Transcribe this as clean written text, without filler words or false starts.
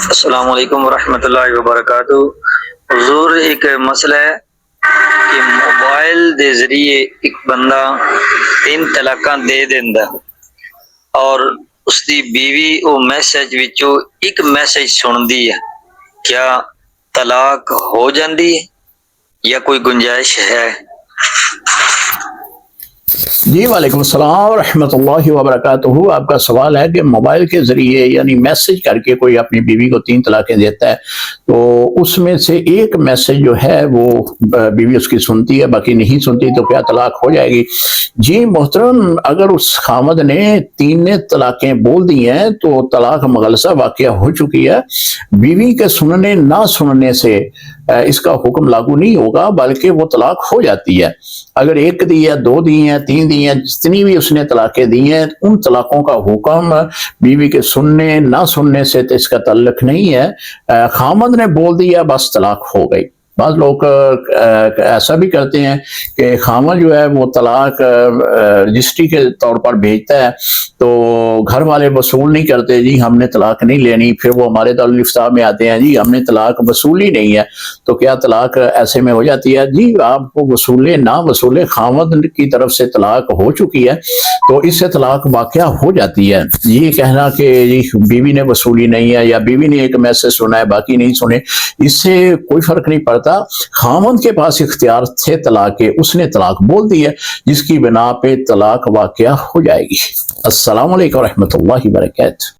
السلام علیکم ورحمۃ اللہ وبرکاتہ۔ حضور ایک مسئلہ ہے کہ موبائل دے ذریعے ایک بندہ 3 طلاقاں دے دیندا اور اس دی بیوی او میسج وچوں ایک میسج سندی ہے، کیا طلاق ہو جاندی ہے یا کوئی گنجائش ہے؟ جی وعلیکم السلام ورحمۃ اللہ وبرکاتہ۔ آپ کا سوال ہے کہ موبائل کے ذریعے یعنی میسج کر کے کوئی اپنی بیوی کو 3 طلاقیں دیتا ہے تو اس میں سے ایک میسج جو ہے وہ بیوی اس کی سنتی ہے، باقی نہیں سنتی، تو کیا طلاق ہو جائے گی؟ جی محترم، اگر اس خامد نے 3 طلاقیں بول دی ہیں تو طلاق مغلظہ واقعہ ہو چکی ہے۔ بیوی کے سننے نہ سننے سے اس کا حکم لاگو نہیں ہوگا، بلکہ وہ طلاق ہو جاتی ہے۔ اگر 1 دی ہے، 2 دی ہیں، 3 دی ہیں، جتنی بھی اس نے طلاقیں دی ہیں، ان طلاقوں کا حکم بیوی کے سننے نہ سننے سے تو اس کا تعلق نہیں ہے۔ خامد نے بول دیا بس طلاق ہو گئی۔ بعض لوگ ایسا بھی کرتے ہیں کہ خامد جو ہے وہ طلاق رجسٹری کے طور پر بھیجتا ہے تو گھر والے وصول نہیں کرتے، جی ہم نے طلاق نہیں لینی، پھر وہ ہمارے دارالفتاء میں آتے ہیں، جی ہم نے طلاق وصولی نہیں ہے، تو کیا طلاق ایسے میں ہو جاتی ہے؟ جی آپ کو وصولے نہ وصولے، خامد کی طرف سے طلاق ہو چکی ہے تو اس سے طلاق واقعہ ہو جاتی ہے۔ یہ کہنا کہ جی بیوی نے وصولی نہیں ہے یا بیوی نے ایک میسج سنا ہے باقی نہیں سنے، اس سے کوئی فرق نہیں پڑتا۔ خامد کے پاس اختیار تھے طلاق کے، اس نے طلاق بول دی ہے جس کی بنا پہ طلاق واقعہ ہو جائے گی۔ السلام علیکم ورحمۃ اللہ وبرکاتہ۔